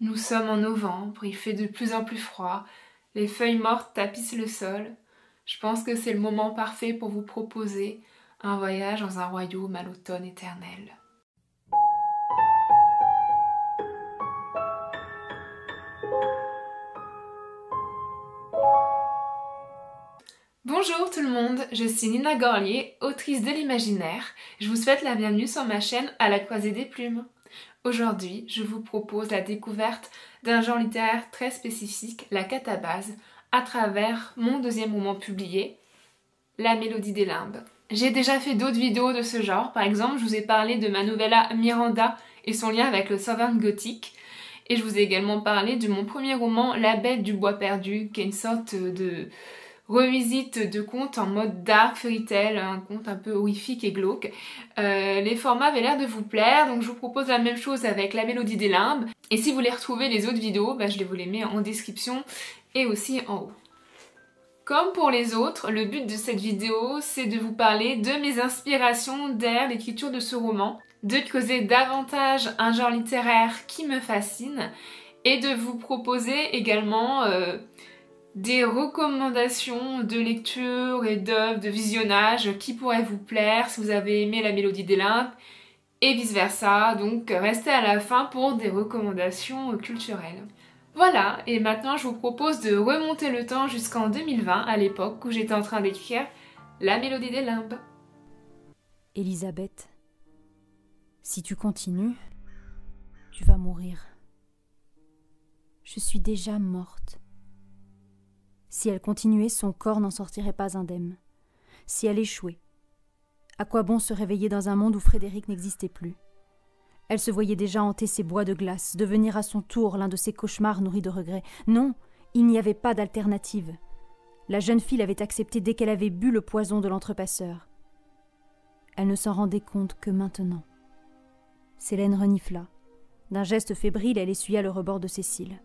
Nous sommes en novembre, il fait de plus en plus froid, les feuilles mortes tapissent le sol. Je pense que c'est le moment parfait pour vous proposer un voyage dans un royaume à l'automne éternel. Bonjour tout le monde, je suis Nina Gorlier, autrice de l'imaginaire. Je vous souhaite la bienvenue sur ma chaîne À la croisée des plumes. Aujourd'hui, je vous propose la découverte d'un genre littéraire très spécifique, la catabase, à travers mon deuxième roman publié, La Mélodie des limbes. J'ai déjà fait d'autres vidéos de ce genre, par exemple je vous ai parlé de ma novella Miranda et son lien avec le Southern Gothic, et je vous ai également parlé de mon premier roman La Bête du Bois Perdu, qui est une sorte de revisite de contes en mode dark fairy tale, un conte un peu horrifique et glauque. Les formats avaient l'air de vous plaire, donc je vous propose la même chose avec La Mélodie des limbes. Et si vous voulez retrouver les autres vidéos, je vous les mets en description et aussi en haut. Comme pour les autres, le but de cette vidéo, c'est de vous parler de mes inspirations derrière l'écriture de ce roman, de creuser davantage un genre littéraire qui me fascine et de vous proposer également des recommandations de lecture et d'œuvres, de visionnage qui pourraient vous plaire si vous avez aimé La Mélodie des limbes et vice versa. Donc restez à la fin pour des recommandations culturelles. Voilà, et maintenant je vous propose de remonter le temps jusqu'en 2020, à l'époque où j'étais en train d'écrire La Mélodie des limbes. Elisabeth, si tu continues, tu vas mourir. Je suis déjà morte. Si elle continuait, son corps n'en sortirait pas indemne. Si elle échouait, à quoi bon se réveiller dans un monde où Frédéric n'existait plus? Elle se voyait déjà hanter ces bois de glace, devenir à son tour l'un de ces cauchemars nourris de regrets. Non, il n'y avait pas d'alternative. La jeune fille l'avait accepté dès qu'elle avait bu le poison de l'entrepasseur. Elle ne s'en rendait compte que maintenant. Célène renifla. D'un geste fébrile, elle essuya le rebord de ses cils.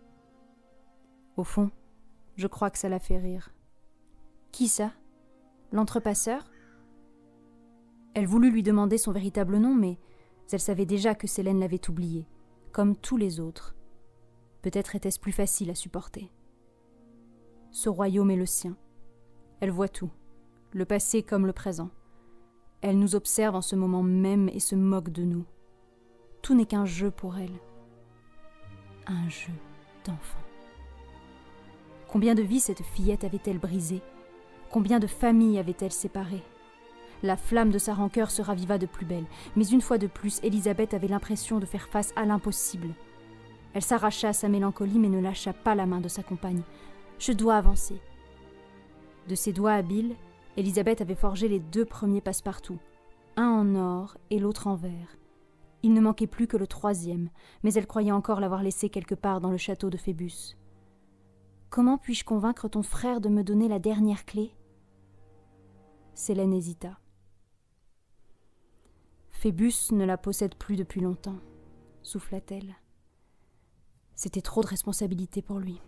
Au fond, je crois que ça l'a fait rire. Qui ça? L'entrepasseur? Elle voulut lui demander son véritable nom, mais elle savait déjà que Célène l'avait oublié, comme tous les autres. Peut-être était-ce plus facile à supporter. Ce royaume est le sien. Elle voit tout, le passé comme le présent. Elle nous observe en ce moment même et se moque de nous. Tout n'est qu'un jeu pour elle. Un jeu d'enfant. Combien de vies cette fillette avait-elle brisées? Combien de familles avait-elle séparées? La flamme de sa rancœur se raviva de plus belle, mais une fois de plus, Elisabeth avait l'impression de faire face à l'impossible. Elle s'arracha à sa mélancolie, mais ne lâcha pas la main de sa compagne. « Je dois avancer. » De ses doigts habiles, Elisabeth avait forgé les 2 premiers passe-partout, un en or et l'autre en verre. Il ne manquait plus que le 3e, mais elle croyait encore l'avoir laissé quelque part dans le château de Phébus. « Comment puis-je convaincre ton frère de me donner la dernière clé ?» Célène hésita. Phébus ne la possède plus depuis longtemps, souffla-t-elle. C'était trop de responsabilité pour lui.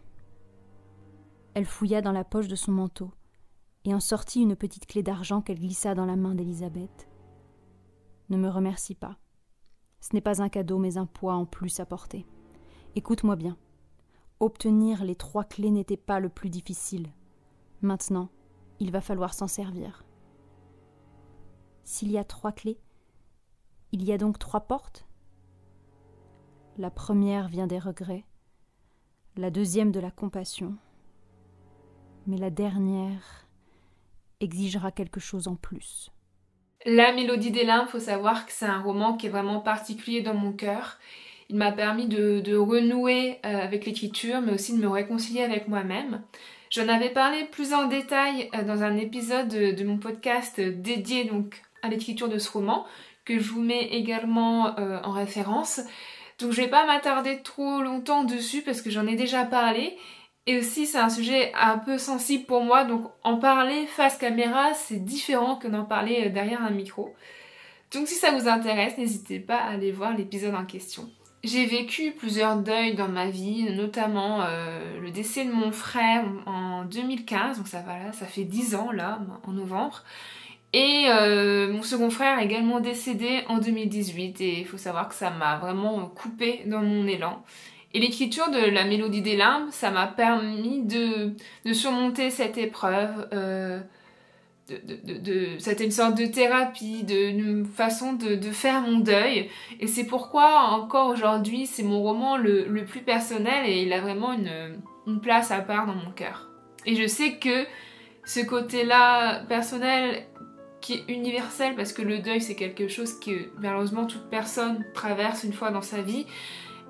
Elle fouilla dans la poche de son manteau et en sortit une petite clé d'argent qu'elle glissa dans la main d'Elisabeth. Ne me remercie pas. Ce n'est pas un cadeau, mais un poids en plus à porter. Écoute-moi bien. Obtenir les 3 clés n'était pas le plus difficile. Maintenant, il va falloir s'en servir. S'il y a 3 clés, il y a donc 3 portes? La première vient des regrets, la deuxième de la compassion, mais la dernière exigera quelque chose en plus. La Mélodie des limbes, faut savoir que c'est un roman qui est vraiment particulier dans mon cœur. Il m'a permis de renouer avec l'écriture, mais aussi de me réconcilier avec moi-même. J'en avais parlé plus en détail dans un épisode de mon podcast dédié donc à l'écriture de ce roman, que je vous mets également en référence. Donc je vais pas m'attarder trop longtemps dessus parce que j'en ai déjà parlé. Et aussi c'est un sujet un peu sensible pour moi, donc en parler face caméra c'est différent que d'en parler derrière un micro. Donc si ça vous intéresse, n'hésitez pas à aller voir l'épisode en question. J'ai vécu plusieurs deuils dans ma vie, notamment le décès de mon frère en 2015, donc ça fait 10 ans là, en novembre. Et mon second frère est également décédé en 2018 et il faut savoir que ça m'a vraiment coupée dans mon élan. Et l'écriture de la mélodie des limbes, ça m'a permis de surmonter cette épreuve. C'était une sorte de thérapie, une façon de faire mon deuil. Et c'est pourquoi, encore aujourd'hui, c'est mon roman le plus personnel et il a vraiment une place à part dans mon cœur. Et je sais que ce côté-là personnel qui est universel, parce que le deuil c'est quelque chose que malheureusement toute personne traverse une fois dans sa vie,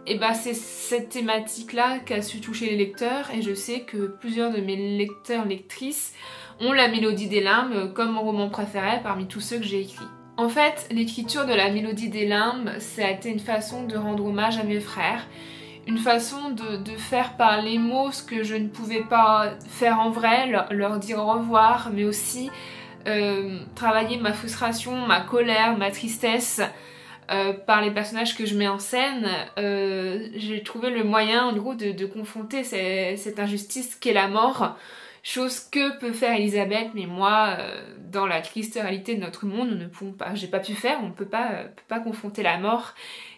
et bah c'est cette thématique-là qui a su toucher les lecteurs, et je sais que plusieurs de mes lecteurs, lectrices ont La Mélodie des limbes comme mon roman préféré parmi tous ceux que j'ai écrits. En fait, l'écriture de La Mélodie des limbes, ça a été une façon de rendre hommage à mes frères, une façon de faire par les mots ce que je ne pouvais pas faire en vrai, leur dire au revoir, mais aussi travailler ma frustration, ma colère, ma tristesse par les personnages que je mets en scène. J'ai trouvé le moyen en gros de confronter cette injustice qu'est la mort, chose que peut faire Elisabeth, mais moi, dans la triste réalité de notre monde, nous ne pouvons pas, j'ai pas pu faire, on peut pas confronter la mort,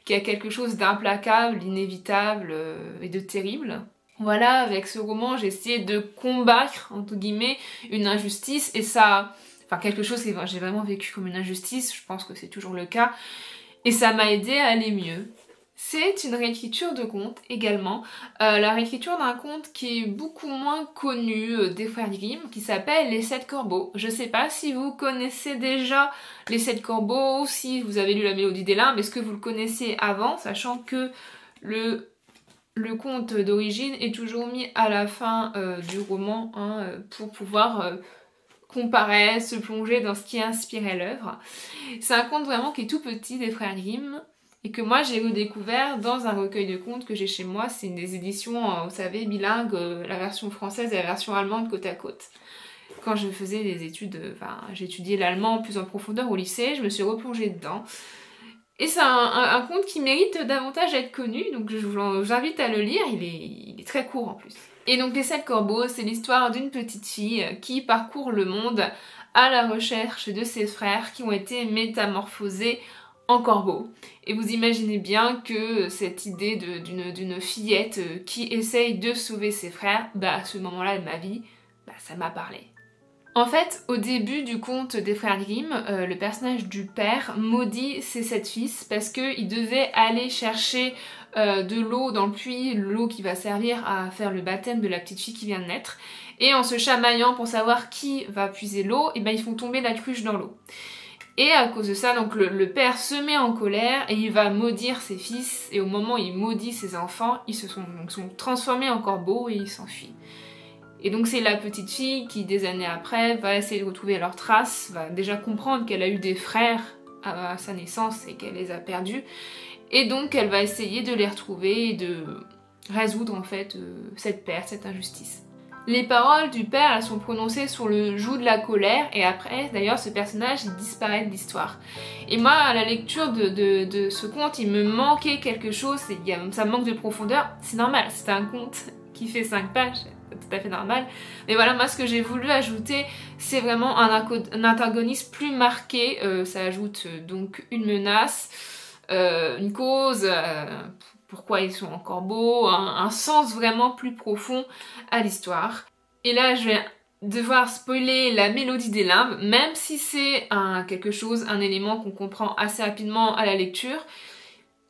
qui a quelque chose d'implacable, inévitable et de terrible. Voilà, avec ce roman, j'ai essayé de combattre, entre guillemets, une injustice, et ça, enfin quelque chose que j'ai vraiment vécu comme une injustice, je pense que c'est toujours le cas, et ça m'a aidé à aller mieux. C'est une réécriture de conte également, la réécriture d'un conte qui est beaucoup moins connu des frères Grimm, qui s'appelle Les 7 corbeaux. Je sais pas si vous connaissez déjà Les 7 corbeaux, si vous avez lu La Mélodie des limbes, est-ce que vous le connaissez avant, sachant que le conte d'origine est toujours mis à la fin du roman pour pouvoir comparer, se plonger dans ce qui a inspiré l'œuvre. C'est un conte vraiment qui est tout petit des frères Grimm, et que moi j'ai redécouvert dans un recueil de contes que j'ai chez moi. C'est une des éditions, vous savez, bilingues, la version française et la version allemande côte à côte. Quand je faisais des études, j'étudiais l'allemand plus en profondeur au lycée, je me suis replongée dedans. Et c'est un conte qui mérite davantage d'être connu, donc je vous invite à le lire, il est très court en plus. Et donc Les 7 corbeaux, c'est l'histoire d'une petite fille qui parcourt le monde à la recherche de ses frères qui ont été métamorphosés en corbeau. Et vous imaginez bien que cette idée d'une fillette qui essaye de sauver ses frères, à ce moment-là de ma vie, ça m'a parlé. En fait, au début du conte des frères Grimm, le personnage du père maudit ses 7 fils parce qu'il devait aller chercher de l'eau dans le puits, l'eau qui va servir à faire le baptême de la petite fille qui vient de naître. Et en se chamaillant pour savoir qui va puiser l'eau, ils font tomber la cruche dans l'eau. Et à cause de ça, donc le père se met en colère et il va maudire ses fils. Et au moment où il maudit ses enfants, ils sont transformés en corbeaux et ils s'enfuient. Et donc c'est la petite fille qui, des années après, va essayer de retrouver leurs traces, va déjà comprendre qu'elle a eu des frères à sa naissance et qu'elle les a perdus. Et donc elle va essayer de les retrouver et de résoudre en fait cette perte, cette injustice. Les paroles du père, elles sont prononcées sur le joug de la colère, et après, d'ailleurs, ce personnage, il disparaît de l'histoire. Et moi, à la lecture de ce conte, il me manquait quelque chose, ça manque de profondeur. C'est normal, c'est un conte qui fait 5 pages, c'est tout à fait normal. Mais voilà, moi, ce que j'ai voulu ajouter, c'est vraiment un antagoniste plus marqué. Ça ajoute donc une menace, une cause... pourquoi ils sont en corbeau, un sens vraiment plus profond à l'histoire. Et là, je vais devoir spoiler La Mélodie des limbes, même si c'est un élément qu'on comprend assez rapidement à la lecture,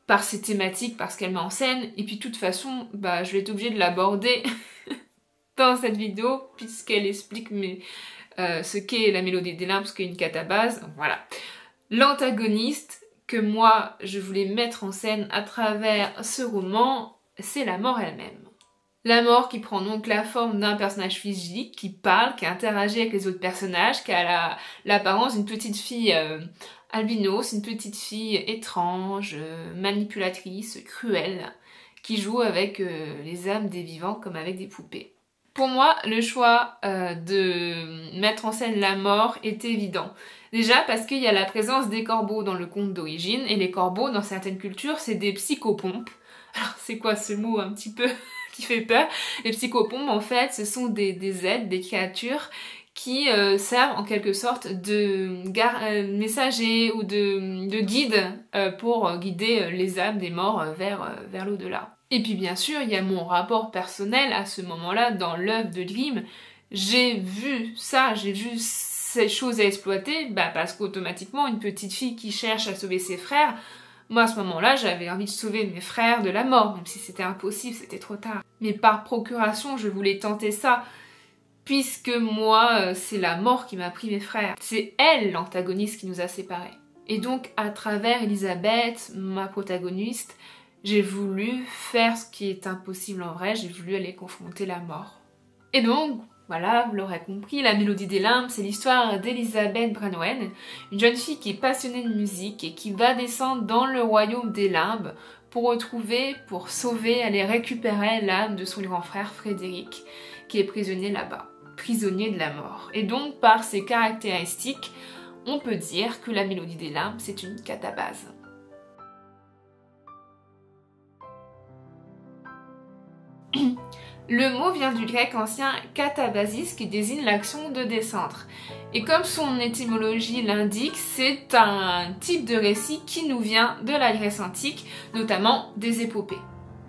par ses thématiques, parce qu'elle met en scène, et puis de toute façon, je vais être obligée de l'aborder dans cette vidéo, puisqu'elle explique ce qu'est La Mélodie des limbes, ce qu'est une catabase, voilà. L'antagoniste que moi je voulais mettre en scène à travers ce roman, c'est la mort elle-même. La mort qui prend donc la forme d'un personnage physique qui parle, qui interagit avec les autres personnages, qui a l'apparence d'une petite fille albinos, une petite fille étrange, manipulatrice, cruelle, qui joue avec les âmes des vivants comme avec des poupées. Pour moi, le choix de mettre en scène la mort est évident. Déjà parce qu'il y a la présence des corbeaux dans le conte d'origine, et les corbeaux, dans certaines cultures, c'est des psychopompes. Alors c'est quoi ce mot un petit peu qui fait peur? Les psychopompes, en fait, ce sont des êtres, des créatures qui servent en quelque sorte de messagers ou de guides pour guider les âmes des morts vers l'au-delà. Et puis bien sûr, il y a mon rapport personnel à ce moment-là dans l'œuvre de Grimm. J'ai vu ça, j'ai vu ces choses à exploiter, parce qu'automatiquement, une petite fille qui cherche à sauver ses frères, moi à ce moment-là, j'avais envie de sauver mes frères de la mort, même si c'était impossible, c'était trop tard. Mais par procuration, je voulais tenter ça, puisque moi, c'est la mort qui m'a pris mes frères. C'est elle l'antagoniste qui nous a séparés. Et donc, à travers Elisabeth, ma protagoniste, j'ai voulu faire ce qui est impossible en vrai, j'ai voulu aller confronter la mort. Et donc, voilà, vous l'aurez compris, La Mélodie des Limbes, c'est l'histoire d'Elisabeth Branwen, une jeune fille qui est passionnée de musique et qui va descendre dans le royaume des Limbes pour retrouver, pour sauver, aller récupérer l'âme de son grand frère Frédéric, qui est prisonnier là-bas, prisonnier de la mort. Et donc, par ses caractéristiques, on peut dire que La Mélodie des Limbes, c'est une catabase. Le mot vient du grec ancien katabasis qui désigne l'action de descendre. Et comme son étymologie l'indique, c'est un type de récit qui nous vient de la Grèce antique, notamment des épopées.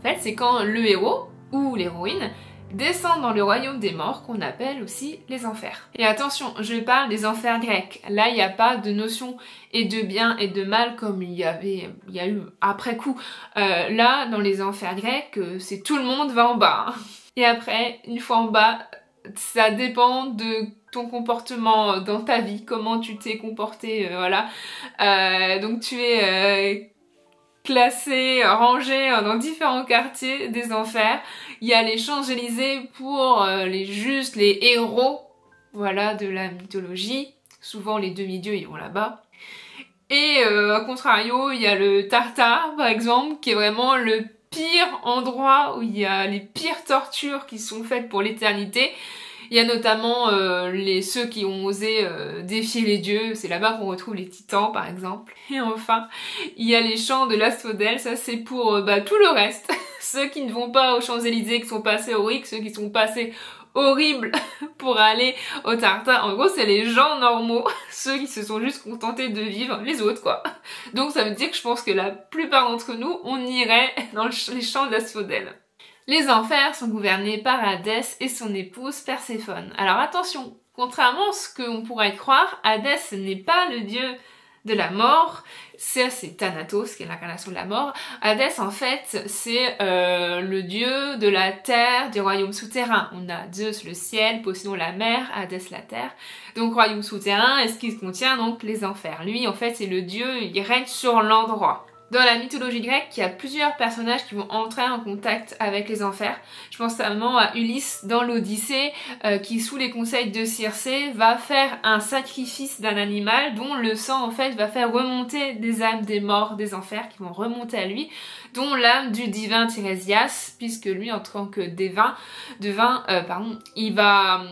En fait, c'est quand le héros ou l'héroïne descend dans le royaume des morts qu'on appelle aussi les enfers. Et attention, je parle des enfers grecs. Là, il n'y a pas de notion et de bien et de mal comme il y a eu après coup. Là, dans les enfers grecs, c'est tout le monde va en bas. Et après, une fois en bas, ça dépend de ton comportement dans ta vie, comment tu t'es comporté, voilà. Donc tu es classé, rangé dans différents quartiers des enfers. Il y a les Champs-Élysées pour les héros, voilà, de la mythologie. Souvent les demi-dieux ils vont là-bas. Et à contrario, il y a le Tartare par exemple, qui est vraiment le pire endroit où il y a les pires tortures qui sont faites pour l'éternité. Il y a notamment ceux qui ont osé défier les dieux, c'est là-bas qu'on retrouve les titans par exemple. Et enfin, il y a les champs de l'Asphodèle, ça c'est pour tout le reste. Ceux qui ne vont pas aux Champs-Élysées, qui sont passés horribles, ceux qui sont passés horribles pour aller au Tartare. En gros, c'est les gens normaux, ceux qui se sont juste contentés de vivre, les autres quoi. Donc ça veut dire que je pense que la plupart d'entre nous, on irait dans les champs de l'Asphodèle. Les enfers sont gouvernés par Hadès et son épouse Perséphone. Alors attention, contrairement à ce qu'on pourrait croire, Hadès n'est pas le dieu de la mort, c'est Thanatos qui est l'incarnation de la mort. Hadès en fait c'est le dieu de la terre, du royaume souterrain. On a Zeus le ciel, Poséidon la mer, Hadès la terre. Donc royaume souterrain, est-ce qu'il contient donc les enfers? Lui en fait c'est le dieu, il règne sur l'endroit. Dans la mythologie grecque, il y a plusieurs personnages qui vont entrer en contact avec les enfers. Je pense notamment à Ulysse dans l'Odyssée, qui sous les conseils de Circé va faire un sacrifice d'un animal dont le sang en fait va faire remonter des âmes des morts des enfers qui vont remonter à lui, dont l'âme du divin Tirésias, puisque lui en tant que devin, il va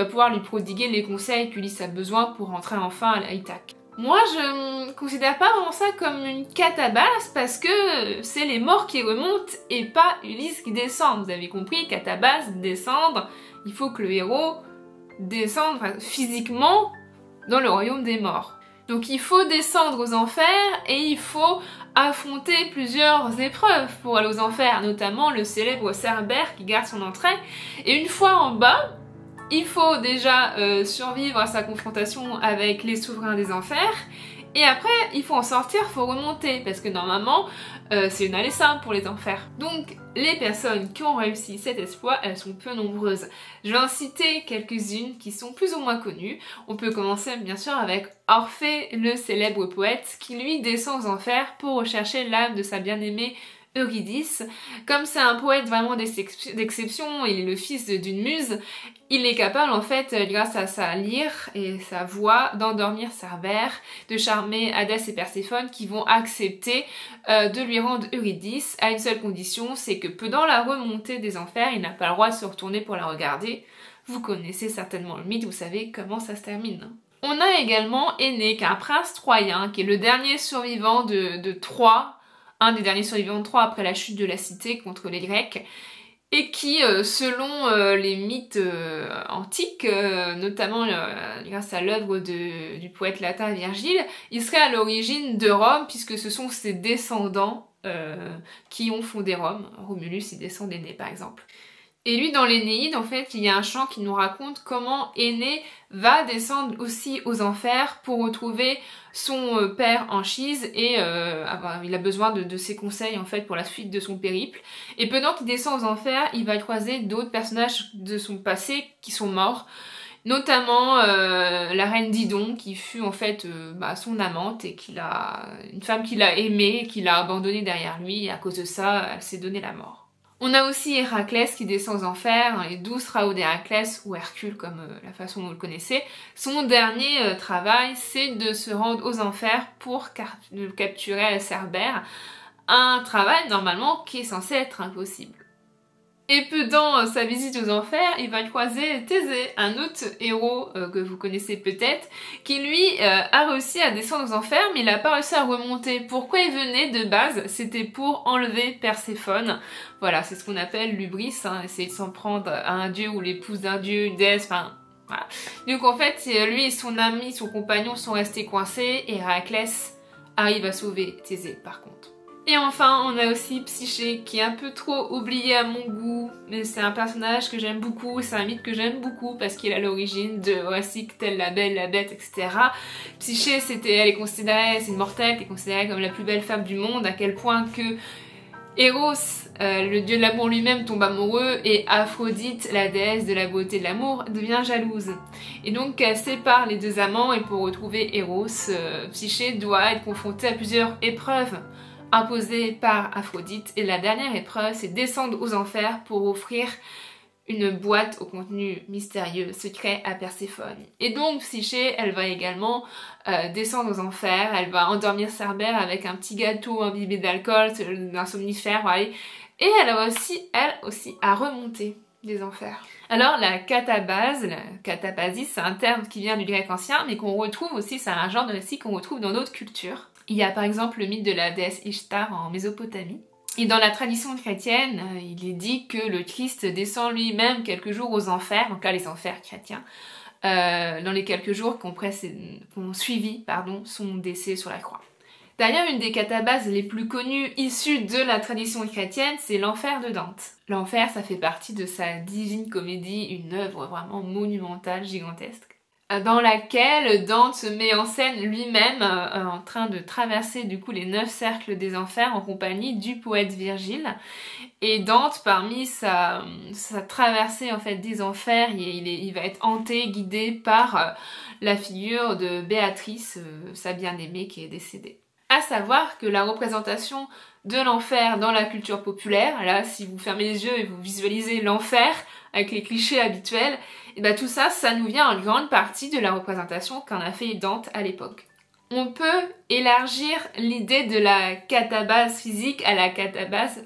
pouvoir lui prodiguer les conseils qu'Ulysse a besoin pour rentrer enfin à Ithaque. Moi, je ne considère pas vraiment ça comme une catabase parce que c'est les morts qui remontent et pas Ulysse qui descend. Vous avez compris, catabase, descendre, il faut que le héros descende physiquement dans le royaume des morts. Donc il faut descendre aux enfers et il faut affronter plusieurs épreuves pour aller aux enfers, notamment le célèbre Cerbère qui garde son entrée. Et une fois en bas, il faut déjà survivre à sa confrontation avec les souverains des enfers, et après il faut en sortir, il faut remonter, parce que normalement c'est une allée simple pour les enfers. Donc les personnes qui ont réussi cet exploit, elles sont peu nombreuses. Je vais en citer quelques-unes qui sont plus ou moins connues. On peut commencer bien sûr avec Orphée, le célèbre poète, qui lui descend aux enfers pour rechercher l'âme de sa bien-aimée Eurydice. Comme c'est un poète vraiment d'exception, il est le fils d'une muse, il est capable en fait, grâce à sa lyre et sa voix, d'endormir Cerbère, de charmer Hadès et Perséphone qui vont accepter de lui rendre Eurydice à une seule condition, c'est que pendant la remontée des enfers, il n'a pas le droit de se retourner pour la regarder. Vous connaissez certainement le mythe, vous savez comment ça se termine. On a également Énée, un prince troyen, qui est le dernier survivant de Troie, un des derniers survivants de Troie après la chute de la cité contre les Grecs, et qui, selon les mythes antiques, notamment grâce à l'œuvre du poète latin Virgile, il serait à l'origine de Rome, puisque ce sont ses descendants qui ont fondé Rome. Romulus, il descend d'Énée par exemple. Et lui, dans l'Énéide, en fait, il y a un chant qui nous raconte comment Énée va descendre aussi aux enfers pour retrouver son père Anchise et il a besoin de ses conseils en fait pour la suite de son périple. Et pendant qu'il descend aux enfers, il va croiser d'autres personnages de son passé qui sont morts, notamment la reine Didon qui fut en fait son amante et une femme qu'il a aimée et qu'il a abandonnée derrière lui, et à cause de ça, elle s'est donné la mort. On a aussi Héraclès qui descend aux enfers, les 12 travaux d'Héraclès, ou Hercule comme la façon dont vous le connaissez. Son dernier travail, c'est de se rendre aux enfers pour capturer Cerbère, un travail normalement qui est censé être impossible. Et pendant sa visite aux enfers, il va croiser Thésée, un autre héros que vous connaissez peut-être, qui lui a réussi à descendre aux enfers, mais il n'a pas réussi à remonter. Pourquoi il venait de base? C'était pour enlever Perséphone. Voilà, c'est ce qu'on appelle l'hubris, essayer de s'en prendre à un dieu ou l'épouse d'un dieu, une déesse, enfin... Voilà. Donc en fait, lui et son ami, son compagnon sont restés coincés, et Héraclès arrive à sauver Thésée par contre. Et enfin, on a aussi Psyché, qui est un peu trop oublié à mon goût, mais c'est un personnage que j'aime beaucoup, c'est un mythe que j'aime beaucoup parce qu'il est à l'origine de récits tels La Belle, la Bête, etc. Psyché, elle est considérée, c'est une mortelle, qui est considérée comme la plus belle femme du monde, à quel point que Eros, le dieu de l'amour lui-même, tombe amoureux, et Aphrodite, la déesse de la beauté et de l'amour, devient jalouse. Et donc elle sépare les deux amants, et pour retrouver Eros, Psyché doit être confrontée à plusieurs épreuves imposée par Aphrodite, et la dernière épreuve, c'est descendre aux enfers pour offrir une boîte au contenu mystérieux, secret à Perséphone. Et donc Psyché, elle va également descendre aux enfers, elle va endormir Cerbère avec un petit gâteau imbibé d'alcool, d'un somnifère, voilà. Et elle a aussi, à remonter des enfers. Alors la catabase, la catabasis, c'est un terme qui vient du grec ancien, mais qu'on retrouve aussi, c'est un genre de récit qu'on retrouve dans d'autres cultures. Il y a par exemple le mythe de la déesse Ishtar en Mésopotamie. Et dans la tradition chrétienne, il est dit que le Christ descend lui-même quelques jours aux enfers, donc là les enfers chrétiens, dans les quelques jours qu'on suivi son décès sur la croix. D'ailleurs, une des catabases les plus connues issues de la tradition chrétienne, c'est l'Enfer de Dante. L'Enfer, ça fait partie de sa Divine Comédie, une œuvre vraiment monumentale, gigantesque, dans laquelle Dante se met en scène lui-même en train de traverser du coup les 9 cercles des enfers en compagnie du poète Virgile. Et Dante, parmi sa traversée en fait des enfers, il va être hanté, guidé par la figure de Béatrice, sa bien-aimée qui est décédée. À savoir que la représentation de l'enfer dans la culture populaire, là si vous fermez les yeux et vous visualisez l'enfer avec les clichés habituels, et bien tout ça, ça nous vient en grande partie de la représentation qu'en a fait Dante à l'époque. On peut élargir l'idée de la catabase physique à la catabase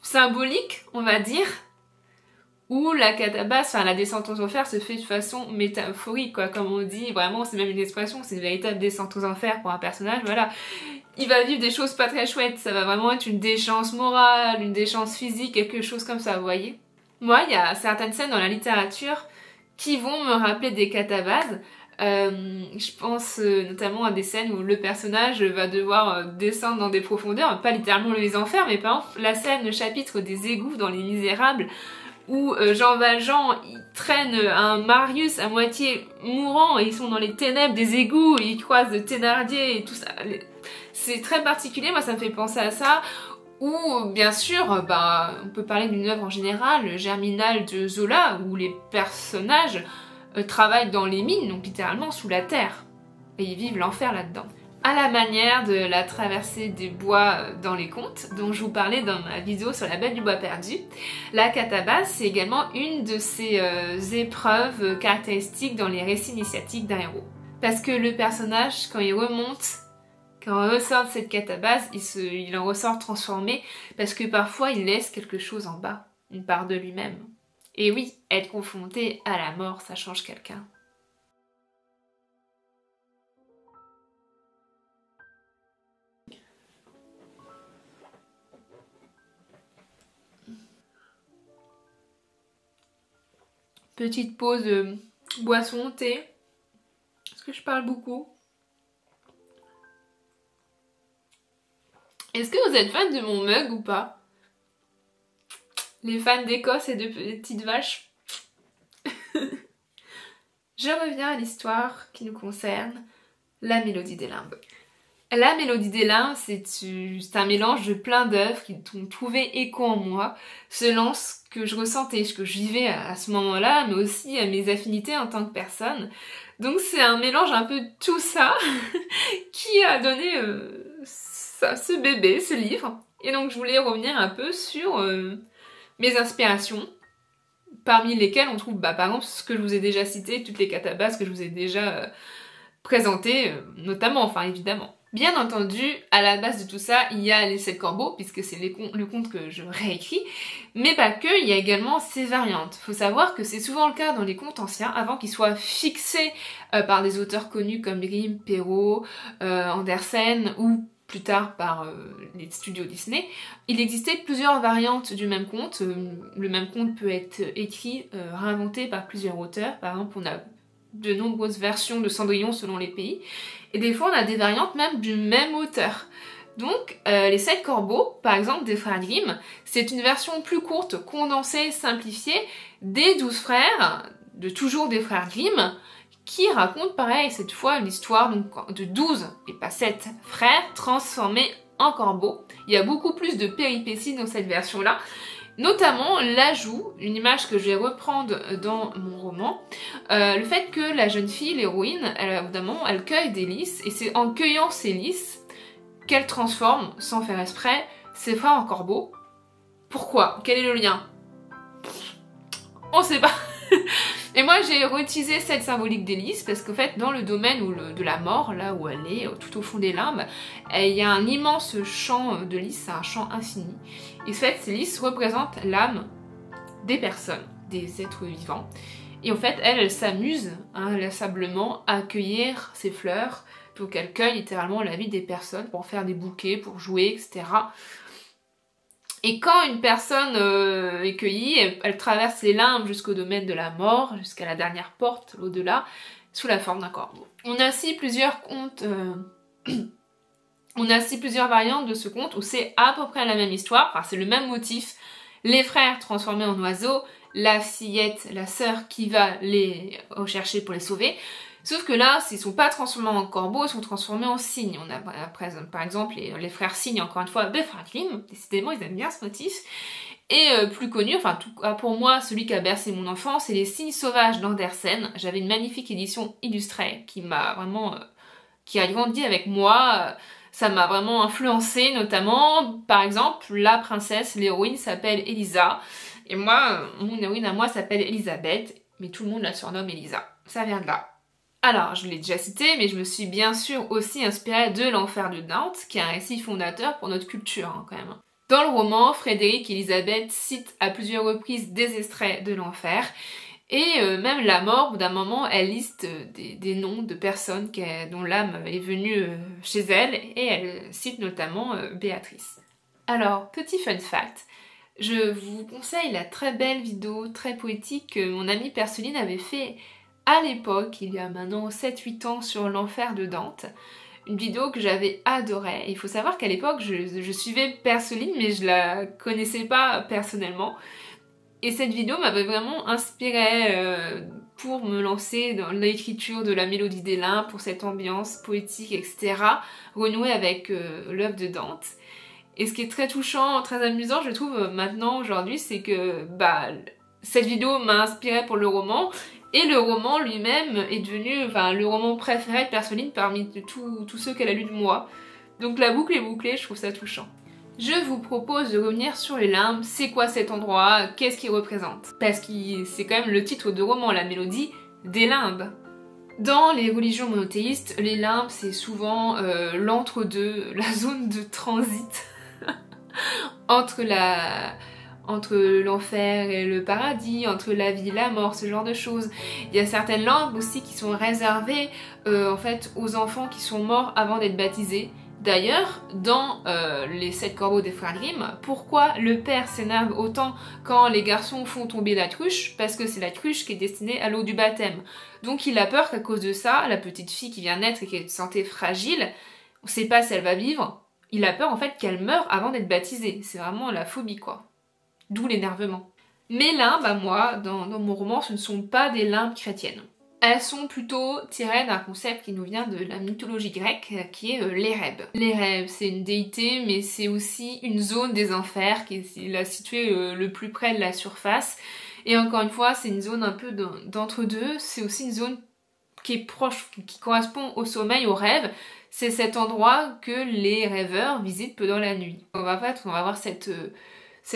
symbolique, on va dire, où la catabase, enfin la descente aux enfers se fait de façon métaphorique, quoi, comme on dit, vraiment c'est même une expression, c'est une véritable descente aux enfers pour un personnage, voilà. Il va vivre des choses pas très chouettes, ça va vraiment être une déchéance morale, une déchéance physique, quelque chose comme ça, vous voyez. Moi, il y a certaines scènes dans la littérature qui vont me rappeler des catabases. Je pense notamment à des scènes où le personnage va devoir descendre dans des profondeurs, pas littéralement les enfers, mais par exemple la scène, le chapitre des égouts dans Les Misérables, où Jean Valjean il traîne un Marius à moitié mourant et ils sont dans les ténèbres des égouts et ils croisent Thénardier et tout ça. C'est très particulier, moi ça me fait penser à ça. Ou bien sûr, on peut parler d'une œuvre en général, Germinal de Zola, où les personnages travaillent dans les mines, donc littéralement sous la terre, et ils vivent l'enfer là-dedans. À la manière de la traversée des bois dans les contes, dont je vous parlais dans ma vidéo sur la Belle du Bois perdu, la catabase, c'est également une de ces épreuves caractéristiques dans les récits initiatiques d'un héros. Parce que le personnage, quand il remonte, quand il ressort de cette catabase, il en ressort transformé, parce que parfois il laisse quelque chose en bas, une part de lui-même. Et oui, être confronté à la mort, ça change quelqu'un. Petite pause boisson, thé. Est-ce que je parle beaucoup? Est-ce que vous êtes fan de mon mug ou pas? Les fans d'Écosse et de petites vaches. Je reviens à l'histoire qui nous concerne, la mélodie des limbes. La mélodie des limbes, c'est un mélange de plein d'œuvres qui ont trouvé écho en moi, selon ce que je ressentais, ce que je vivais à ce moment-là, mais aussi à mes affinités en tant que personne. Donc c'est un mélange un peu de tout ça qui a donné ce bébé, ce livre. Et donc je voulais revenir un peu sur mes inspirations, parmi lesquelles on trouve par exemple ce que je vous ai déjà cité, toutes les catabases que je vous ai déjà présentées, notamment, enfin évidemment. Bien entendu, à la base de tout ça, il y a les 7 corbeaux, puisque c'est le conte que je réécris, mais pas que, il y a également ces variantes. Faut savoir que c'est souvent le cas dans les contes anciens, avant qu'ils soient fixés par des auteurs connus comme Grimm, Perrault, Andersen, ou plus tard par les studios Disney. Il existait plusieurs variantes du même conte. Le même conte peut être écrit, réinventé par plusieurs auteurs. Par exemple, on a de nombreuses versions de Cendrillon selon les pays. Et des fois, on a des variantes même du même auteur. Donc, les 7 corbeaux, par exemple, des frères Grimm, c'est une version plus courte, condensée, simplifiée, des 12 frères, de toujours des frères Grimm, qui raconte, pareil, cette fois, une histoire donc, de 12, et pas 7 frères, transformés en corbeaux. Il y a beaucoup plus de péripéties dans cette version-là. Notamment l'ajout, une image que je vais reprendre dans mon roman, le fait que la jeune fille, l'héroïne, évidemment, elle cueille des lys, et c'est en cueillant ces lys qu'elle transforme, sans faire exprès, ses frères en corbeaux. Pourquoi? Quel est le lien? On sait pas. Et moi j'ai réutilisé cette symbolique des lys parce qu'en fait dans le domaine de la mort, là où elle est, tout au fond des limbes, il y a un immense champ de lys, un champ infini. Et en fait ces lys représentent l'âme des personnes, des êtres vivants. Et en fait elle s'amuse inlassablement à cueillir ces fleurs. Donc elle cueille littéralement la vie des personnes pour faire des bouquets, pour jouer, etc. Et quand une personne est cueillie, elle traverse les limbes jusqu'au domaine de la mort, jusqu'à la dernière porte, l'au-delà, sous la forme d'un corbeau. On a aussi plusieurs contes, on a aussi plusieurs variantes de ce conte où c'est à peu près la même histoire, enfin c'est le même motif, les frères transformés en oiseaux, la fillette, la sœur qui va les rechercher pour les sauver. Sauf que là, ils ne sont pas transformés en corbeaux, ils sont transformés en cygnes. On a par exemple les frères cygnes, encore une fois, des frères Grimm. Décidément, ils aiment bien ce motif. Et plus connu, enfin tout cas pour moi, celui qui a bercé mon enfance, c'est les cygnes sauvages d'Andersen. J'avais une magnifique édition illustrée qui m'a vraiment... qui a grandi avec moi. Ça m'a vraiment influencée, notamment, par exemple, la princesse, l'héroïne s'appelle Elisa. Et moi, mon héroïne à moi s'appelle Elisabeth, mais tout le monde la surnomme Elisa. Ça vient de là. Alors, je l'ai déjà cité, mais je me suis bien sûr aussi inspirée de L'Enfer de Dante, qui est un récit fondateur pour notre culture, quand même. Dans le roman, Frédéric Elisabeth cite à plusieurs reprises des extraits de l'enfer, et même la mort, au bout d'un moment, elle liste des noms de personnes dont l'âme est venue chez elle, et elle cite notamment Béatrice. Alors, petit fun fact, je vous conseille la très belle vidéo, très poétique, que mon amie Perceline avait fait à l'époque, il y a maintenant 7-8 ans, sur l'enfer de Dante. Une vidéo que j'avais adorée. Il faut savoir qu'à l'époque, je suivais Perceline, mais je la connaissais pas personnellement. Et cette vidéo m'avait vraiment inspirée pour me lancer dans l'écriture de la Mélodie des limbes, pour cette ambiance poétique, etc. Renouer avec l'œuvre de Dante. Et ce qui est très touchant, très amusant, je trouve, maintenant, aujourd'hui, c'est que cette vidéo m'a inspirée pour le roman. Et le roman lui-même est devenu le roman préféré de Perceline parmi tous ceux qu'elle a lus de moi. Donc la boucle est bouclée, je trouve ça touchant. Je vous propose de revenir sur les limbes. C'est quoi cet endroit? Qu'est-ce qu'il représente? Parce que c'est quand même le titre de roman, la mélodie des limbes. Dans les religions monothéistes, les limbes c'est souvent l'entre-deux, la zone de transit entre l'enfer et le paradis, entre la vie et la mort, ce genre de choses. Il y a certaines limbes aussi qui sont réservées en fait aux enfants qui sont morts avant d'être baptisés. D'ailleurs, dans les 7 corbeaux des frères Grimm, pourquoi le père s'énerve autant quand les garçons font tomber la cruche? Parce que c'est la cruche qui est destinée à l'eau du baptême. Donc il a peur qu'à cause de ça, la petite fille qui vient naître et qui est de santé fragile, on ne sait pas si elle va vivre, Il a peur en fait qu'elle meure avant d'être baptisée. C'est vraiment la phobie quoi. D'où l'énervement. Mes limbes, à moi, dans mon roman, ce ne sont pas des limbes chrétiennes. Elles sont plutôt tirées d'un concept qui nous vient de la mythologie grecque, qui est l'Érèbe. L'Érèbe, c'est une déité, mais c'est aussi une zone des enfers, qui est la située le plus près de la surface. Et encore une fois, c'est une zone un peu d'entre-deux. C'est aussi une zone qui est proche, qui correspond au sommeil, au rêve. C'est cet endroit que les rêveurs visitent pendant la nuit. On va avoir cette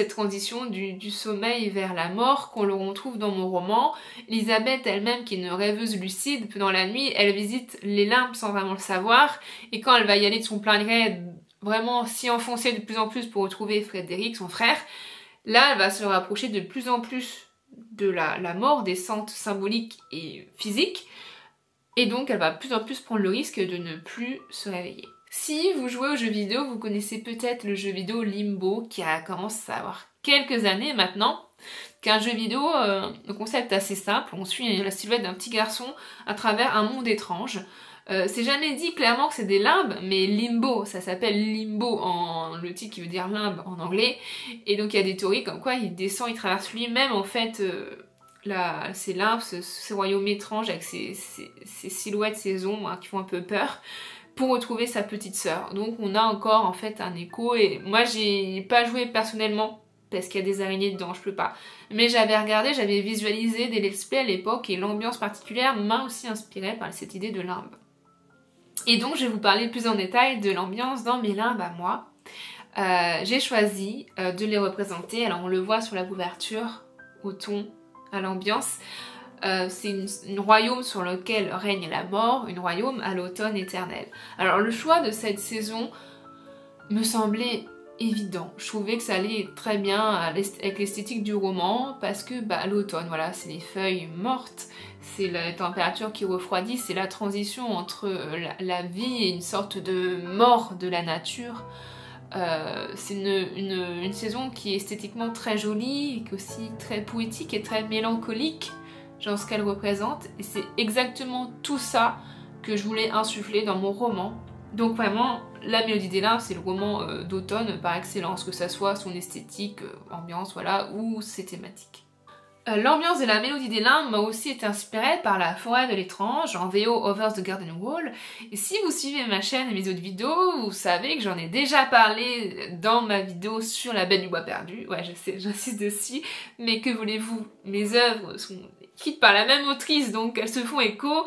transition du sommeil vers la mort qu'on le retrouve dans mon roman. Elisabeth elle-même, qui est une rêveuse lucide, pendant la nuit, elle visite les limbes sans vraiment le savoir, et quand elle va y aller de son plein gré, vraiment s'y enfoncer de plus en plus pour retrouver Frédéric, son frère, là elle va se rapprocher de plus en plus de la mort, des centres symboliques et physiques, et donc elle va de plus en plus prendre le risque de ne plus se réveiller. Si vous jouez aux jeux vidéo, vous connaissez peut-être le jeu vidéo Limbo qui a commencé à avoir quelques années maintenant. Qu'un jeu vidéo, le concept assez simple, on suit la silhouette d'un petit garçon à travers un monde étrange. C'est jamais dit clairement que c'est des limbes, mais Limbo, ça s'appelle Limbo le titre qui veut dire limbe en anglais. Et donc il y a des théories comme quoi il descend, il traverse lui-même en fait ces limbes, ce royaume étrange avec ces silhouettes, ces ombres qui font un peu peur, pour retrouver sa petite sœur. Donc on a encore en fait un écho, et moi j'ai pas joué personnellement parce qu'il y a des araignées dedans, je peux pas. Mais j'avais regardé, j'avais visualisé des let's play à l'époque, et l'ambiance particulière m'a aussi inspirée par cette idée de limbe. Et donc je vais vous parler plus en détail de l'ambiance dans mes limbes à moi. J'ai choisi de les représenter, alors on le voit sur la couverture, au ton, à l'ambiance. C'est un royaume sur lequel règne la mort, un royaume à l'automne éternel. Alors le choix de cette saison me semblait évident. Je trouvais que ça allait très bien avec l'esthétique du roman, parce que l'automne, voilà, c'est les feuilles mortes, c'est la température qui refroidit, c'est la transition entre la vie et une sorte de mort de la nature. C'est une saison qui est esthétiquement très jolie, et qui est aussi très poétique et très mélancolique dans ce qu'elle représente, et c'est exactement tout ça que je voulais insuffler dans mon roman. Donc vraiment, La Mélodie des limbes, c'est le roman d'automne par excellence, que ça soit son esthétique, ambiance, voilà, ou ses thématiques. L'ambiance de La Mélodie des limbes m'a aussi été inspirée par La Forêt de l'étrange, en VO Over the Garden Wall. Et si vous suivez ma chaîne et mes autres vidéos, vous savez que j'en ai déjà parlé dans ma vidéo sur La Belle du Bois perdu. Ouais, je sais, j'insiste dessus, mais que voulez-vous, mes œuvres sont écrites par la même autrice, donc elles se font écho.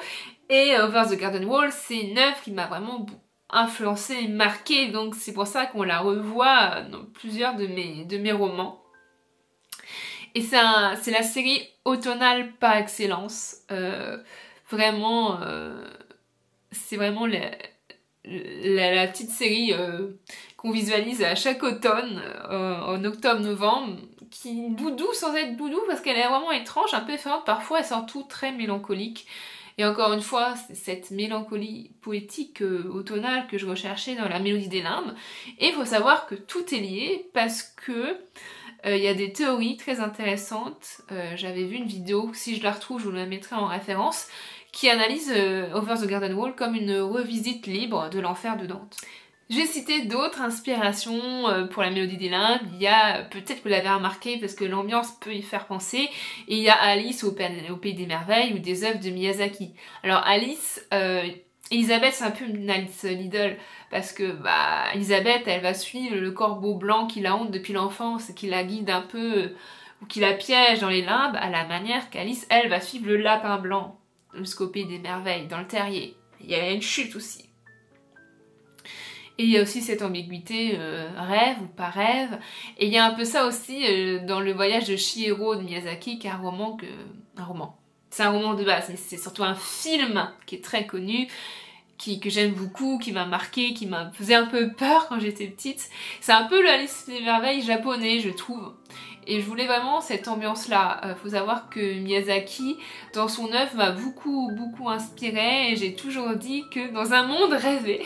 Et Over the Garden Wall, c'est une œuvre qui m'a vraiment influencée et marquée, donc c'est pour ça qu'on la revoit dans plusieurs de mes romans. Et c'est la série automnale par excellence. Vraiment, c'est vraiment la petite série qu'on visualise à chaque automne, en octobre-novembre, qui doudou sans être doudou, parce qu'elle est vraiment étrange, un peu différente parfois, et surtout très mélancolique. Et encore une fois, c'est cette mélancolie poétique automnale que je recherchais dans La Mélodie des limbes. Et il faut savoir que tout est lié, parce que il y a des théories très intéressantes. J'avais vu une vidéo, si je la retrouve, je vous la mettrai en référence, qui analyse Over the Garden Wall comme une revisite libre de l'enfer de Dante. J'ai cité d'autres inspirations pour La Mélodie des limbes. Il y a, peut-être que vous l'avez remarqué parce que l'ambiance peut y faire penser, et il y a Alice au Pays des Merveilles ou des œuvres de Miyazaki. Alors Alice, Elisabeth, c'est un peu une Alice Liddell, parce que Elisabeth, elle va suivre le corbeau blanc qui la hante depuis l'enfance et qui la guide un peu, ou qui la piège dans les limbes, à la manière qu'Alice, elle, va suivre le lapin blanc jusqu'au Pays des Merveilles, dans le terrier. Il y a une chute aussi. Et il y a aussi cette ambiguïté rêve ou pas rêve. Et il y a un peu ça aussi dans Le Voyage de Chihiro de Miyazaki, qui est un roman. C'est un roman de base, mais c'est surtout un film qui est très connu, que j'aime beaucoup, qui m'a marqué, qui m'a faisait un peu peur quand j'étais petite. C'est un peu le Alice des Merveilles japonais, je trouve. Et je voulais vraiment cette ambiance-là. Faut savoir que Miyazaki, dans son œuvre, m'a beaucoup inspirée, et j'ai toujours dit que dans un monde rêvé,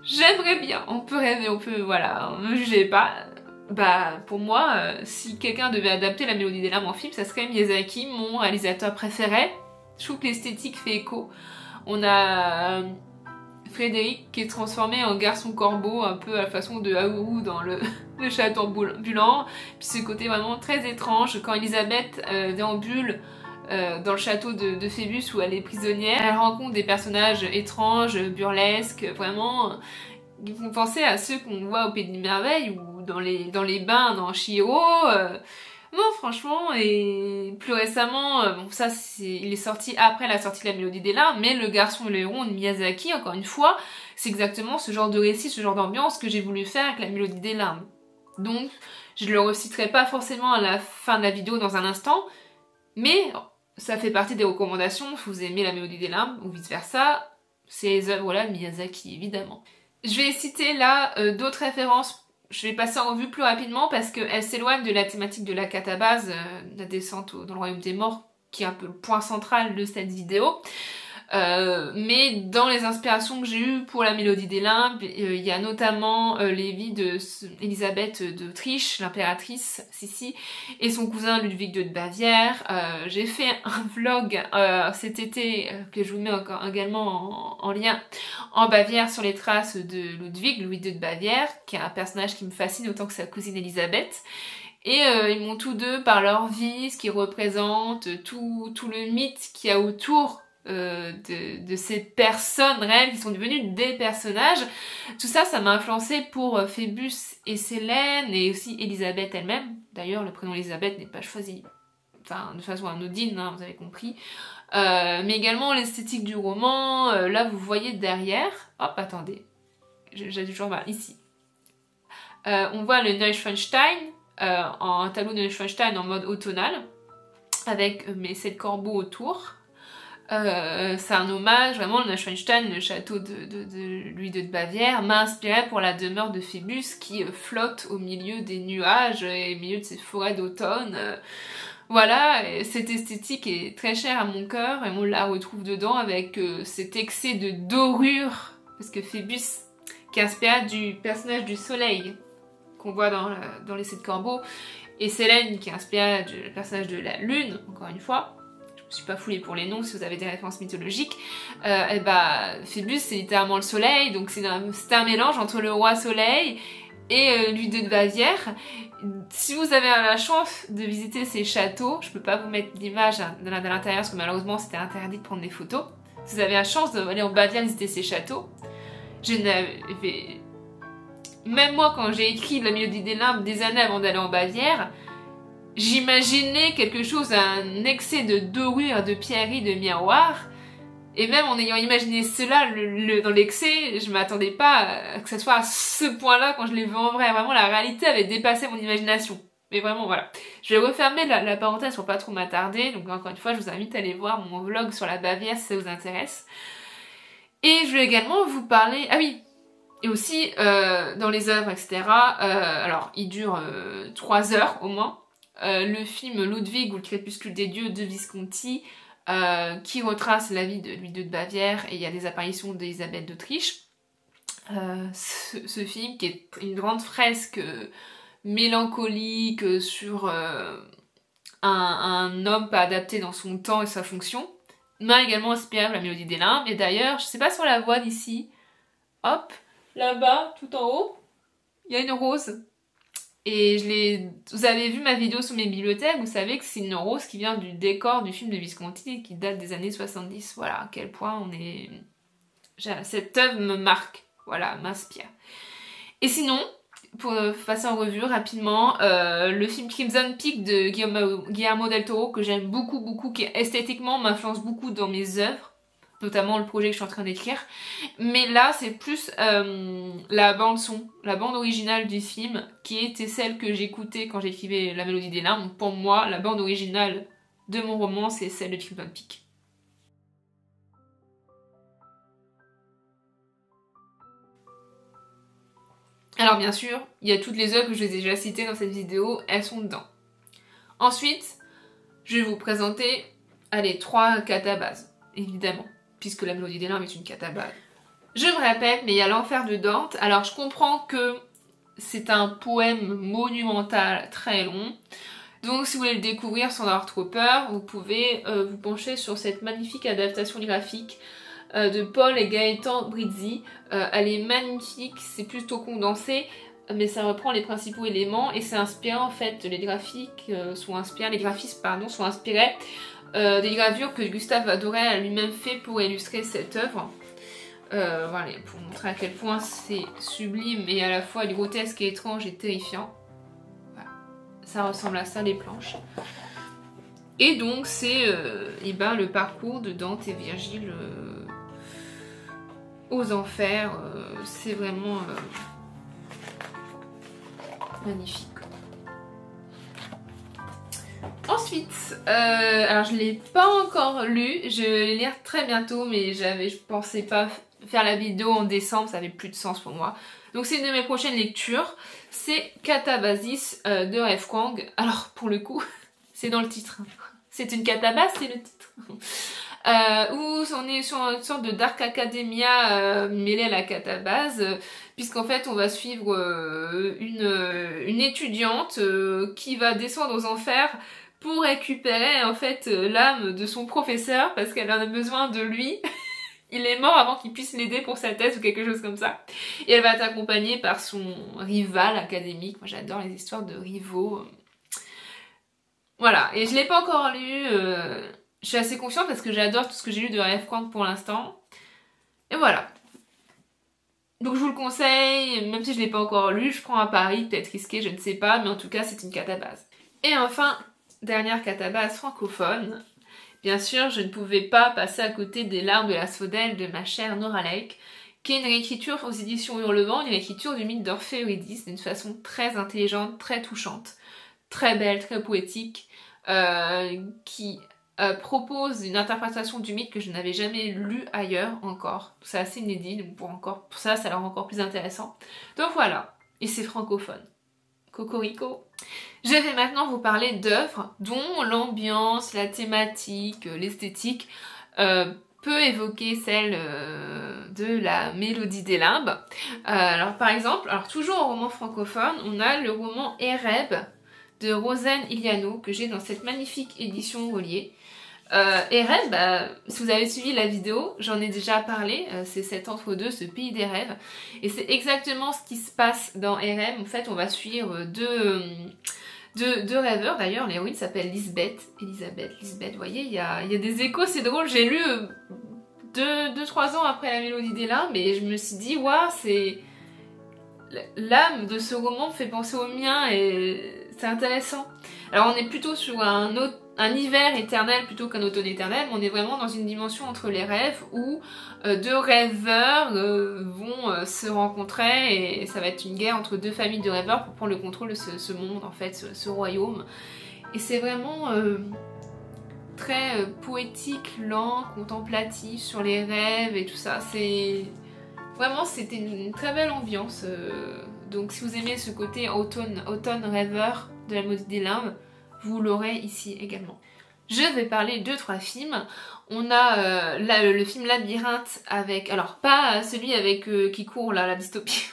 j'aimerais bien, on peut rêver, voilà, ne me jugez pas. Pour moi, si quelqu'un devait adapter La Mélodie des limbes en film, ça serait Miyazaki, mon réalisateur préféré. Je trouve que l'esthétique fait écho. On a Frédéric qui est transformé en garçon corbeau, un peu à la façon de Haourou dans le château ambulant. Puis ce côté vraiment très étrange quand Elisabeth déambule dans le château de Phébus où elle est prisonnière. Elle rencontre des personnages étranges, burlesques, vraiment qui font penser à ceux qu'on voit au Pays des Merveilles ou dans les bains dans Chihiro. Non, franchement, et plus récemment, bon ça il est sorti après la sortie de La Mélodie des Larmes, mais Le Garçon et le Héron de Miyazaki, encore une fois, c'est exactement ce genre de récit, ce genre d'ambiance que j'ai voulu faire avec La Mélodie des Larmes. Donc, je le reciterai pas forcément à la fin de la vidéo dans un instant, mais ça fait partie des recommandations, si vous aimez La Mélodie des Larmes, ou vice versa, c'est les œuvres-là de Miyazaki, évidemment. Je vais citer là d'autres références. Je vais passer en revue plus rapidement parce qu'elle s'éloigne de la thématique de la catabase, la descente dans le royaume des morts, qui est un peu le point central de cette vidéo. Mais dans les inspirations que j'ai eues pour La Mélodie des Limbes, il y a notamment les vies de Elisabeth d'Autriche, l'impératrice Sissi, et son cousin Ludwig de Bavière. J'ai fait un vlog cet été que je vous mets encore également en lien en Bavière sur les traces de Louis de Bavière, qui est un personnage qui me fascine autant que sa cousine Elisabeth. Et ils m'ont tous deux, par leur vie, ce qu'ils représentent, tout le mythe qu'il y a autour de ces personnes réelles qui sont devenues des personnages. Tout ça, ça m'a influencé pour Phébus et Célène et aussi Elisabeth elle-même. D'ailleurs, le prénom Elisabeth n'est pas choisi de façon anodine, hein, vous avez compris. Mais également l'esthétique du roman. Là, vous voyez derrière... Hop, attendez. J'ai toujours mal. Ici. On voit le Neuschwanstein, un tableau de Neuschwanstein en mode automnal, avec mes 7 corbeaux autour. C'est un hommage, vraiment, le Neuschwanstein, le château de Louis de Bavière, m'a inspiré pour la demeure de Phébus qui flotte au milieu des nuages et au milieu de ces forêts d'automne. Voilà, cette esthétique est très chère à mon cœur et on la retrouve dedans avec cet excès de dorure, parce que Phébus, qui est inspiré du personnage du soleil qu'on voit dans les 7 corbeaux, et Célène, qui est inspirée du personnage de la lune, encore une fois. Je suis pas foulée pour les noms si vous avez des références mythologiques. Phébus c'est littéralement le soleil, donc c'est un mélange entre le roi soleil et Ludwig de Bavière. Si vous avez la chance de visiter ces châteaux, je peux pas vous mettre d'image de l'intérieur parce que malheureusement c'était interdit de prendre des photos. Si vous avez la chance d'aller en Bavière visiter ces châteaux, je n'avais... Même moi quand j'ai écrit La Mélodie des Limbes des années avant d'aller en Bavière, j'imaginais quelque chose, un excès de dorure, de pierreries, de miroirs. Et même en ayant imaginé cela dans l'excès, je m'attendais pas à que ça soit à ce point-là quand je l'ai vu en vrai. Vraiment, la réalité avait dépassé mon imagination. Mais vraiment, voilà. Je vais refermer la parenthèse pour pas trop m'attarder. Donc encore une fois, je vous invite à aller voir mon vlog sur la Bavière si ça vous intéresse. Et je vais également vous parler... Ah oui, et aussi dans les œuvres, etc. Alors, il dure 3 heures au moins. Le film Ludwig ou le crépuscule des dieux de Visconti qui retrace la vie de Louis II de Bavière et il y a des apparitions d'Elisabeth d'Autriche. Ce film qui est une grande fresque mélancolique sur un homme pas adapté dans son temps et sa fonction m'a également inspiré La Mélodie des Limbes. Et d'ailleurs, je sais pas si on la voit d'ici, hop, là-bas, tout en haut, il y a une rose. Et vous avez vu ma vidéo sur mes bibliothèques, vous savez que c'est une rose qui vient du décor du film de Visconti qui date des années 70. Voilà, à quel point on est... Cette œuvre me marque, voilà, m'inspire. Et sinon, pour passer en revue rapidement, le film Crimson Peak de Guillermo del Toro, que j'aime beaucoup, beaucoup, qui esthétiquement m'influence beaucoup dans mes œuvres, notamment le projet que je suis en train d'écrire. Mais là, c'est plus la bande son, la bande originale du film, qui était celle que j'écoutais quand j'écrivais La Mélodie des Limbes. Pour moi, la bande originale de mon roman, c'est celle de Crimson Peak. Alors bien sûr, il y a toutes les œuvres que je vous ai déjà citées dans cette vidéo, elles sont dedans. Ensuite, je vais vous présenter, allez, 3 catabases, évidemment, puisque La Mélodie des Limbes est une catabase. Je me répète, mais il y a l'Enfer de Dante. Alors je comprends que c'est un poème monumental très long, donc si vous voulez le découvrir sans avoir trop peur, vous pouvez vous pencher sur cette magnifique adaptation graphique de Paul et Gaëtan Brizzi. Elle est magnifique, c'est plutôt condensé, mais ça reprend les principaux éléments et c'est inspiré en fait, les graphistes sont inspirés des gravures que Gustave Adoret a lui-même fait pour illustrer cette œuvre. Voilà, pour montrer à quel point c'est sublime et à la fois grotesque et étrange et terrifiant. Voilà. Ça ressemble à ça les planches. Et donc c'est le parcours de Dante et Virgile aux enfers. C'est vraiment magnifique. Ensuite, alors je ne l'ai pas encore lu, je vais le lire très bientôt, mais je pensais pas faire la vidéo en décembre, ça avait plus de sens pour moi. Donc c'est une de mes prochaines lectures, c'est Catabasis de F. Kwang. Alors pour le coup, c'est dans le titre. C'est une catabase, c'est le titre. Où on est sur une sorte de Dark Academia mêlée à la catabase, puisqu'en fait on va suivre une étudiante qui va descendre aux enfers pour récupérer en fait l'âme de son professeur parce qu'elle en a besoin de lui. Il est mort avant qu'il puisse l'aider pour sa thèse ou quelque chose comme ça. Et elle va être accompagnée par son rival académique. Moi j'adore les histoires de rivaux. Voilà, et je l'ai pas encore lu. Je suis assez confiante parce que j'adore tout ce que j'ai lu de R.F. Kwang pour l'instant. Et voilà. Donc je vous le conseille, même si je l'ai pas encore lu, je prends un pari, peut-être risqué, je ne sais pas, mais en tout cas c'est une catabase. Et enfin, dernière catabase francophone. Bien sûr, je ne pouvais pas passer à côté des larmes de l'asphodèle de ma chère Nora Lake, qui est une réécriture aux éditions Hurlevent, une réécriture du mythe d'Orphée Eurydice d'une façon très intelligente, très touchante, très belle, très poétique, qui propose une interprétation du mythe que je n'avais jamais lu ailleurs encore. C'est assez inédit, donc pour ça a l'air encore plus intéressant. Donc voilà, et c'est francophone. Cocorico. Je vais maintenant vous parler d'œuvres dont l'ambiance, la thématique, l'esthétique peut évoquer celle de la Mélodie des Limbes. Alors par exemple, toujours en roman francophone, on a le roman Ereb de Rosen Iliano que j'ai dans cette magnifique édition reliée. Ereb, si vous avez suivi la vidéo, j'en ai déjà parlé, c'est cet entre-deux, ce pays des rêves, et c'est exactement ce qui se passe dans Ereb. En fait, on va suivre deux rêveurs, d'ailleurs, l'héroïne s'appelle Lisbeth, vous voyez, il y a des échos, c'est drôle, j'ai lu 2-3 ans après la Mélodie des Limbes, et je me suis dit, waouh, c'est... L'âme de ce roman me fait penser au mien, et c'est intéressant. Alors on est plutôt sur un hiver éternel plutôt qu'un automne éternel, mais on est vraiment dans une dimension entre les rêves où deux rêveurs vont se rencontrer et ça va être une guerre entre deux familles de rêveurs pour prendre le contrôle de ce monde, en fait, ce royaume. Et c'est vraiment très poétique, lent, contemplatif sur les rêves et tout ça. C'était une très belle ambiance. Donc si vous aimez ce côté automne rêveur de la Mélodie des Limbes, vous l'aurez ici également. Je vais parler de 3 films. On a le film Labyrinthe avec... Alors, pas celui avec qui court là, la dystopie.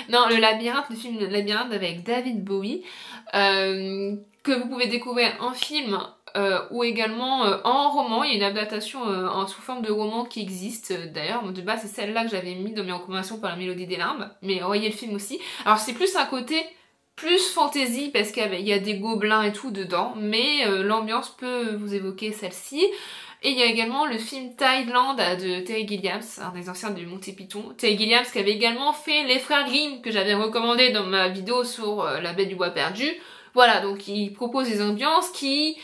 Non, le film Labyrinthe avec David Bowie, que vous pouvez découvrir en film ou également en roman. Il y a une adaptation sous forme de roman qui existe. D'ailleurs, de base, c'est celle-là que j'avais mis dans mes recommandations pour la Mélodie des Limbes. Mais voyez le film aussi. Alors, c'est plus un côté... plus fantasy parce qu'il y a des gobelins et tout dedans, mais l'ambiance peut vous évoquer celle-ci. Et il y a également le film Tideland de Terry Gilliam, un des anciens du Monty Python. Terry Gilliam qui avait également fait Les Frères Grimm que j'avais recommandé dans ma vidéo sur La Bête du Bois Perdu. Voilà, donc il propose des ambiances qui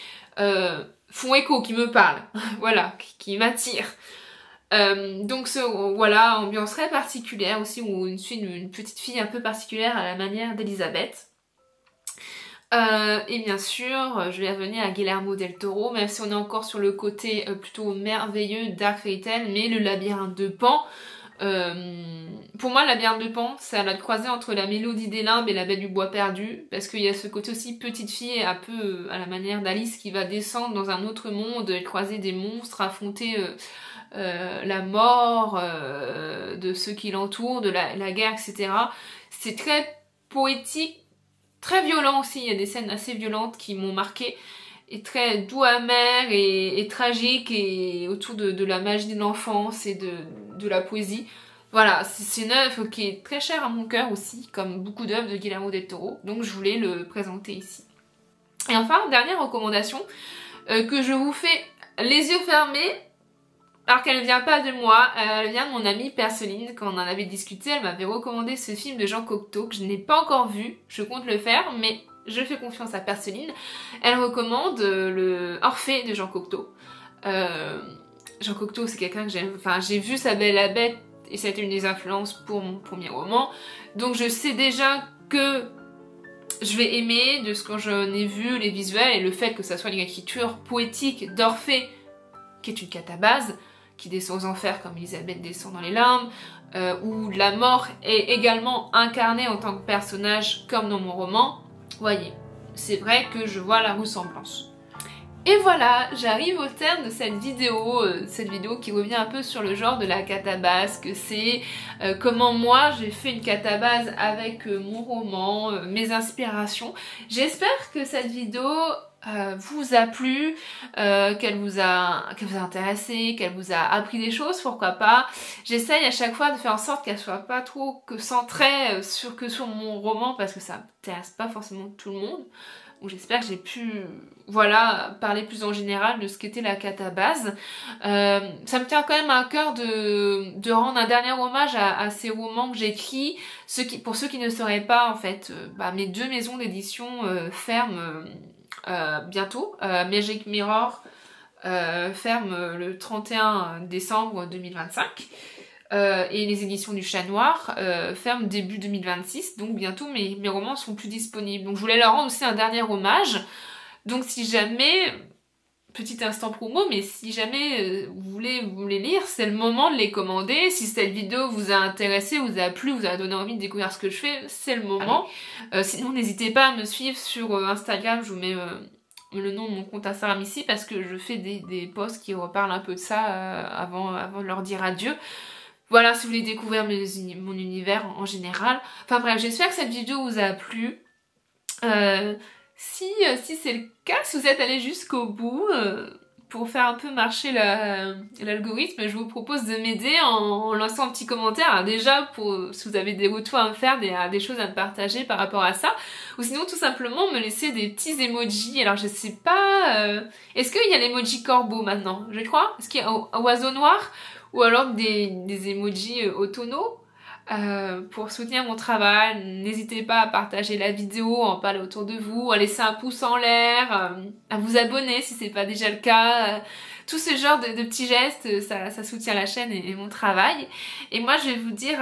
font écho, qui me parlent, voilà, qui m'attirent. Donc voilà, ambiance très particulière aussi, où on suit une petite fille un peu particulière à la manière d'Elisabeth. Et bien sûr, je vais revenir à Guillermo del Toro, même si on est encore sur le côté plutôt merveilleux Dark Fairy Tale, mais le labyrinthe de Pan. Pour moi, le labyrinthe de Pan, c'est à la croisée entre la Mélodie des Limbes et la Bête du Bois Perdu, parce qu'il y a ce côté aussi petite fille, un peu à la manière d'Alice, qui va descendre dans un autre monde, croiser des monstres, affronter la mort de ceux qui l'entourent, de la guerre, etc. C'est très poétique, très violent aussi, il y a des scènes assez violentes qui m'ont marqué. est très doux amer et tragique et autour de la magie de l'enfance et de la poésie. Voilà, c'est une œuvre qui est très chère à mon cœur aussi, comme beaucoup d'œuvres de Guillermo del Toro, donc je voulais le présenter ici. Et enfin, dernière recommandation, que je vous fais les yeux fermés, alors qu'elle ne vient pas de moi, elle vient de mon amie Perceline. Quand on en avait discuté, elle m'avait recommandé ce film de Jean Cocteau, que je n'ai pas encore vu, je compte le faire, mais je fais confiance à Perceline. Elle recommande le Orphée de Jean Cocteau. Jean Cocteau, c'est quelqu'un que j'aime, enfin j'ai vu Sa Belle la Bête, et ça a été une des influences pour mon premier roman, donc je sais déjà que je vais aimer de ce que j'en ai vu, les visuels, et le fait que ça soit une écriture poétique d'Orphée, qui est une catabase, qui descend aux enfers comme Elisabeth descend dans les larmes, où la mort est également incarnée en tant que personnage comme dans mon roman. Voyez, c'est vrai que je vois la ressemblance. Et voilà, j'arrive au terme de cette vidéo qui revient un peu sur le genre de la catabase, que c'est comment moi j'ai fait une catabase avec mon roman, mes inspirations. J'espère que cette vidéo vous a plu, qu'elle vous a intéressé, qu'elle vous a appris des choses, pourquoi pas. J'essaye à chaque fois de faire en sorte qu'elle soit pas trop que centrée sur mon roman, parce que ça n'intéresse pas forcément tout le monde. Donc j'espère que j'ai pu, voilà, parler plus en général de ce qu'était la catabase. Ça me tient quand même à cœur de rendre un dernier hommage à ces romans que j'écris. Pour ceux qui ne sauraient pas, en fait, mes deux maisons d'édition ferment bientôt. Magic Mirror ferme le 31 décembre 2025. Et les éditions du Chat Noir ferment début 2026, donc bientôt mes romans sont plus disponibles. Donc je voulais leur rendre aussi un dernier hommage. Donc si jamais, petit instant promo, mais si jamais vous voulez les lire, c'est le moment de les commander. Si cette vidéo vous a intéressé, vous a plu, vous a donné envie de découvrir ce que je fais, c'est le moment. Sinon n'hésitez pas à me suivre sur Instagram, je vous mets le nom de mon compte Instagram ici, parce que je fais des posts qui reparlent un peu de ça avant de leur dire adieu. Voilà, si vous voulez découvrir mon univers en général. Enfin bref, j'espère que cette vidéo vous a plu. Si c'est le cas, si vous êtes allé jusqu'au bout, pour faire un peu marcher l'algorithme, je vous propose de m'aider en lançant un petit commentaire. Alors déjà, si vous avez des retours à me faire, des choses à me partager par rapport à ça. Ou sinon, tout simplement, me laisser des petits emojis. Alors je sais pas... Est-ce qu'il y a l'emoji corbeau maintenant? Je crois. Est-ce qu'il y a un oiseau noir? Ou alors des emojis automnaux pour soutenir mon travail. N'hésitez pas à partager la vidéo, à en parler autour de vous, à laisser un pouce en l'air, à vous abonner si c'est pas déjà le cas. Tout ce genre de petits gestes, ça soutient la chaîne et mon travail. Et moi je vais vous dire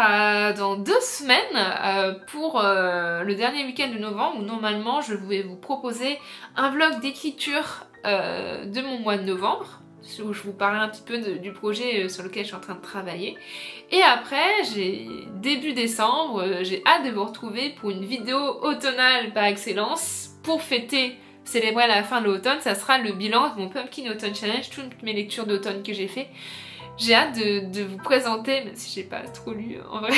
dans 2 semaines pour le dernier week-end de novembre, où normalement je vais vous proposer un vlog d'écriture de mon mois de novembre, où je vous parle un petit peu du projet sur lequel je suis en train de travailler. Et après, début décembre, j'ai hâte de vous retrouver pour une vidéo automnale par excellence, pour célébrer la fin de l'automne. Ça sera le bilan de mon Pumpkin Autumn Challenge, toutes mes lectures d'automne que j'ai fait. J'ai hâte de vous présenter, même si j'ai pas trop lu en vrai,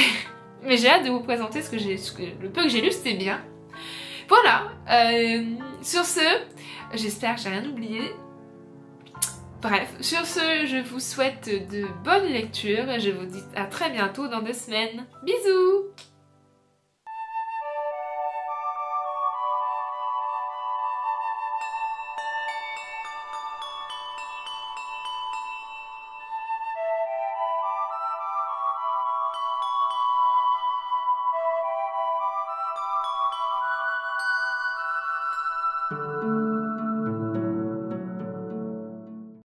mais j'ai hâte de vous présenter le peu que j'ai lu, c'était bien. Voilà, sur ce, j'espère que j'ai rien oublié. Bref, sur ce, je vous souhaite de bonnes lectures et je vous dis à très bientôt dans 2 semaines. Bisous!